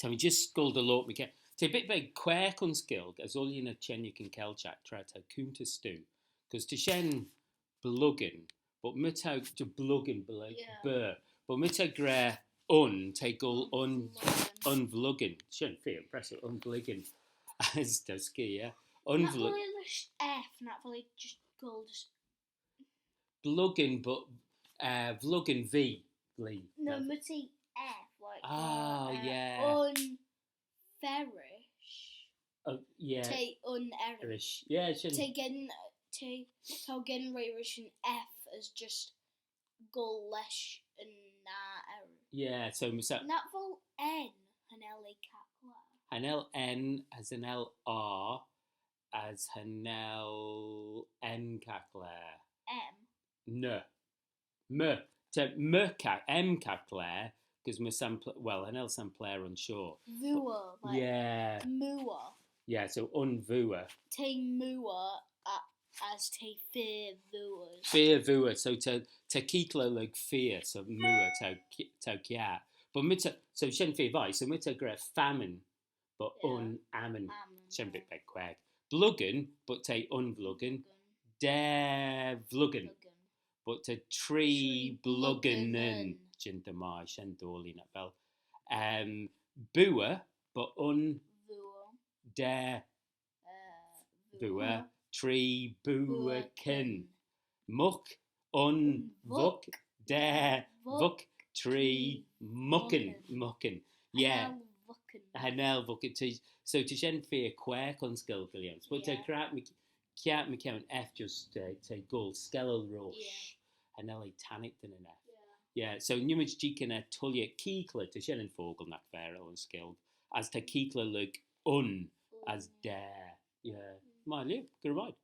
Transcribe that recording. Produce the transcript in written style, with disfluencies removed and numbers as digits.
Tam just scold a lot. Te bit big quack on skilled as all you know chen you can kelchak try to coontey stew. Because to shen bluggen, but mito to bluggen below burr. But mito gra take all unvluggen. Shen feel impressive unvluggen as to ski, yeah. Not really F, not really just gold. Bluggen, but vluggen V. No, mito F, like. Oh, yeah. Unferish. Oh, yeah. Te unerish. Yeah, it shouldn't. Gen Irish and F as just lesh and na error. Yeah, so Not vol N and L A an L N as an L R as an L N caclair. M. No. M. To M caclair because my sample an L sampler unsure. Vua. Like yeah. Mua. Yeah, so unvua. Te mua as te fear vuas. Fear vua, so to kitlo like fear, so mua to kia. But mita so shen fear vice, so mita gra famine, but amen. Shen bit big quag. Bluggen, but te unvluggen. Der vluggen. But to tree bluggenen. Jinta mai shen dorlin at bell. Bua, but der bua. Tree buaken. Muck vuk der vuk tree mucken. Yeah. Hanel vuken. So to shen fear quack on skill Williams. But to crap me count F just to gold skellel rosh. Hanel tannic than an F. Yeah. So numage jiken a tullia keekler to shen and fogel nak feral and skilled. As to keekler look as der. Yeah. My lip, good ride.